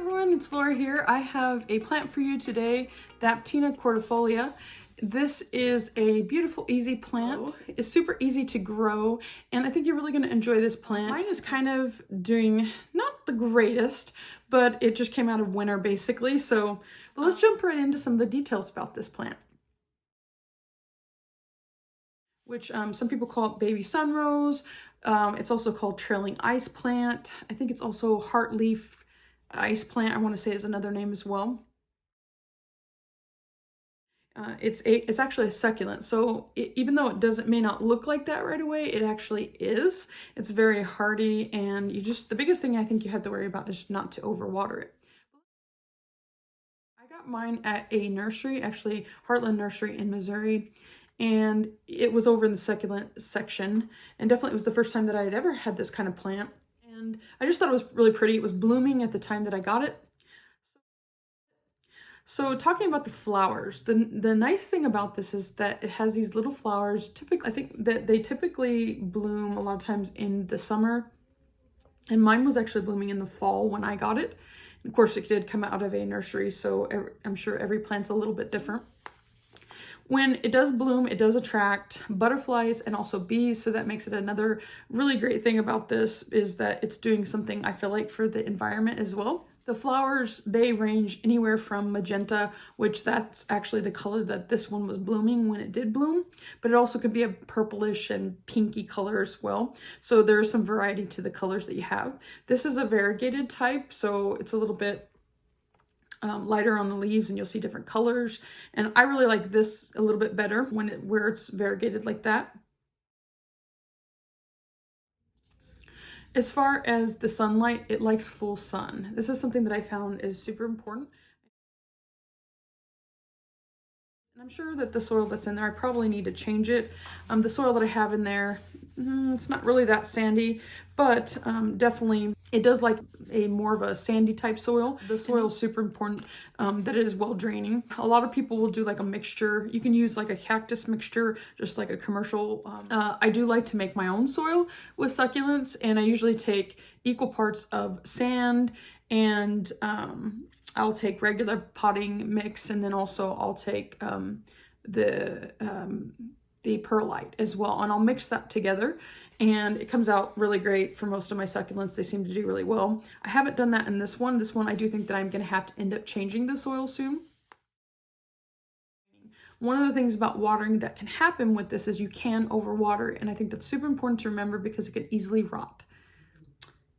everyone, it's Laura here. I have a plant for you today, the Aptenia Cordifolia. This is a beautiful, easy plant. It's super easy to grow, and I think you're really going to enjoy this plant. Mine is kind of doing not the greatest, but it just came out of winter basically. So let's jump right into some of the details about this plant, which some people call it baby sunrose. It's also called trailing ice plant. I think it's also heartleaf ice plant, I want to say, is another name as well. It's actually a succulent, so even though it may not look like that right away, it actually is. It's very hardy, and the biggest thing I think you have to worry about is not to overwater it. I got mine at a nursery, actually Heartland Nursery in Missouri, and it was over in the succulent section, and definitely it was the first time that I had ever had this kind of plant, and I just thought it was really pretty. It was blooming at the time that I got it. So talking about the flowers, the nice thing about this is that it has these little flowers. I think that they typically bloom a lot of times in the summer, and mine was actually blooming in the fall when I got it. Of course, it did come out of a nursery, so I'm sure every plant's a little bit different. When it does bloom, it does attract butterflies and also bees, so that makes it another really great thing about this, is that it's doing something, I feel like, for the environment as well. The flowers, they range anywhere from magenta, which that's actually the color that this one was blooming when it did bloom, but it also could be a purplish and pinky color as well. So there's some variety to the colors that you have. This is a variegated type, so it's a little bit lighter on the leaves, and you'll see different colors. And I really like this a little bit better where it's variegated like that. As far as the sunlight, it likes full sun. This is something that I found is super important. And I'm sure that the soil that's in there, I probably need to change it. The soil that I have in there, it's not really that sandy, but definitely it does like a more of a sandy type soil. The soil is super important, that it is well draining. A lot of people will do like a mixture. You can use like a cactus mixture, just like a commercial. I do like to make my own soil with succulents, and I usually take equal parts of sand and I'll take regular potting mix, and then also I'll take the perlite as well, and I'll mix that together, and it comes out really great for most of my succulents. They seem to do really well. I haven't done that in this one. This one, I do think that I'm going to have to end up changing the soil soon. One of the things about watering that can happen with this is you can overwater it, and I think that's super important to remember because it can easily rot.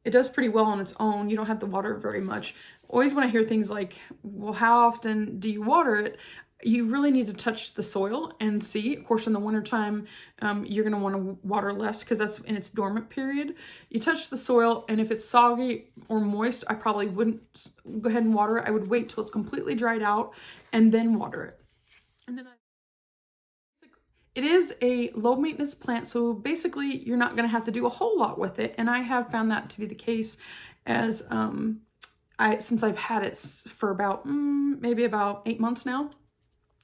It does pretty well on its own. You don't have to water it very much. Always when I hear things like, well, how often do you water it? You really need to touch the soil and see. Of course, in the wintertime, you're going to want to water less because that's in its dormant period. You touch the soil, and if it's soggy or moist, I probably wouldn't go ahead and water it. I would wait till it's completely dried out and then water it. And then it is a low maintenance plant, so basically you're not going to have to do a whole lot with it. And I have found that to be the case, as since I've had it for about maybe about 8 months now.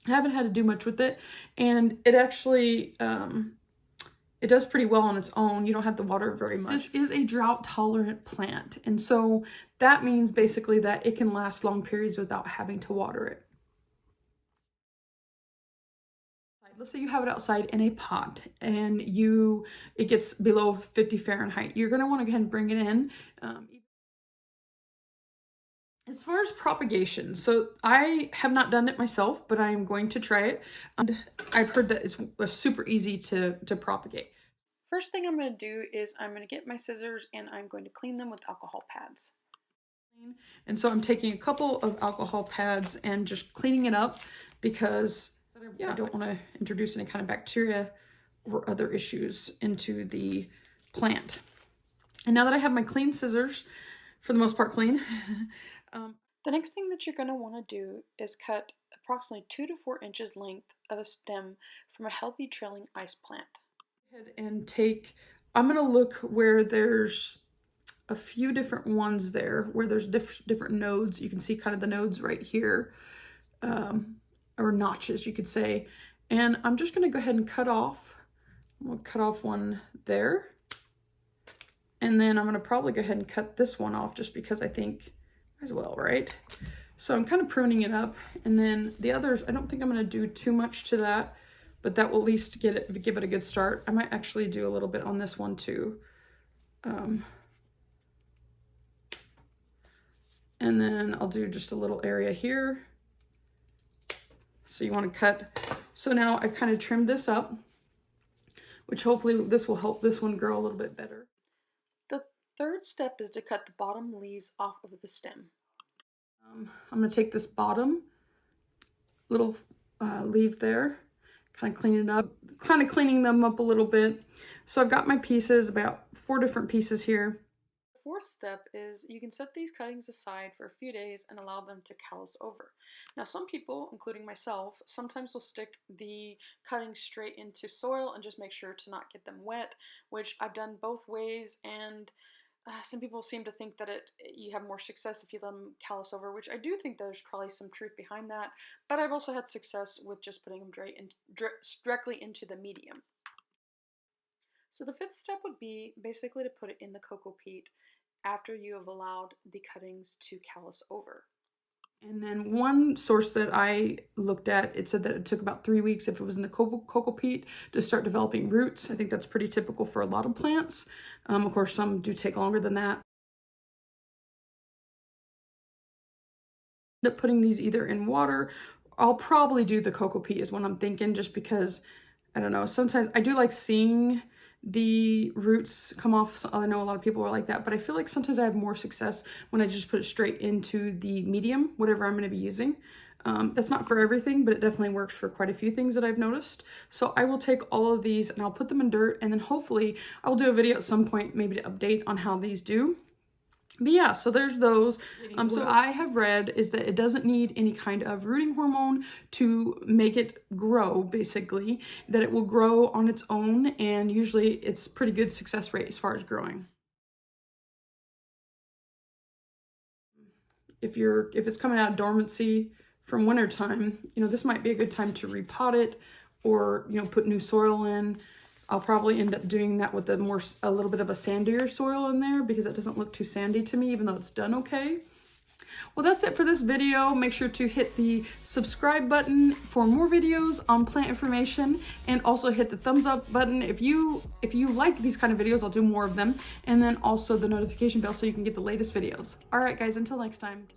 I haven't had to do much with it, and it actually it does pretty well on its own. You don't have to water it very much. This is a drought tolerant plant, and so that means basically that it can last long periods without having to water it. Let's say you have it outside in a pot and it gets below 50 Fahrenheit. You're going to want to go ahead and bring it in. As far as propagation, so I have not done it myself, but I am going to try it. And I've heard that it's super easy to propagate. First thing I'm going to do is I'm going to get my scissors and I'm going to clean them with alcohol pads. And so I'm taking a couple of alcohol pads and just cleaning it up because I don't want to introduce any kind of bacteria or other issues into the plant. And now that I have my clean scissors, for the most part clean, the next thing that you're going to want to do is cut approximately 2 to 4 inches length of a stem from a healthy trailing ice plant. Go ahead and I'm going to look where there's a few different ones there, where there's different nodes. You can see kind of the nodes right here, or notches, you could say. And I'm just going to go ahead and cut off. We'll cut off one there. And then I'm going to probably go ahead and cut this one off just because I think as well, right? So I'm kind of pruning it up, and then the others, I don't think I'm going to do too much to that, but that will at least give it a good start. I might actually do a little bit on this one too. And then I'll do just a little area here. So you want to cut. So now I've kind of trimmed this up, which hopefully this will help this one grow a little bit better. The third step is to cut the bottom leaves off of the stem. I'm going to take this bottom little leaf there, kind of clean it up, kind of cleaning them up a little bit. So I've got my pieces, about 4 different pieces here. The fourth step is you can set these cuttings aside for a few days and allow them to callus over. Now some people, including myself, sometimes will stick the cuttings straight into soil and just make sure to not get them wet, which I've done both ways, and some people seem to think that you have more success if you let them callus over, which I do think there's probably some truth behind that, but I've also had success with just putting them directly into the medium. So the fifth step would be basically to put it in the coco peat after you have allowed the cuttings to callus over. And then one source that I looked at, it said that it took about 3 weeks if it was in the coco peat to start developing roots. I think that's pretty typical for a lot of plants. Of course, some do take longer than that. End up putting these either in water. I'll probably do the coco peat is what I'm thinking, just because, I don't know, sometimes I do like seeing the roots come off. So I know a lot of people are like that, but I feel like sometimes I have more success when I just put it straight into the medium, whatever I'm going to be using. That's not for everything, but it definitely works for quite a few things that I've noticed. So I will take all of these and I'll put them in dirt, and then hopefully I will do a video at some point, maybe to update on how these do. But yeah, so there's those. So I have read is that it doesn't need any kind of rooting hormone to make it grow, basically, that it will grow on its own, and usually it's pretty good success rate as far as growing. If it's coming out of dormancy from winter time, this might be a good time to repot it, or, put new soil in. I'll probably end up doing that with a little bit of a sandier soil in there, because it doesn't look too sandy to me, even though it's done okay. Well, that's it for this video. Make sure to hit the subscribe button for more videos on plant information, and also hit the thumbs up button if you like these kind of videos. I'll do more of them, and then also the notification bell so you can get the latest videos. All right, guys, until next time.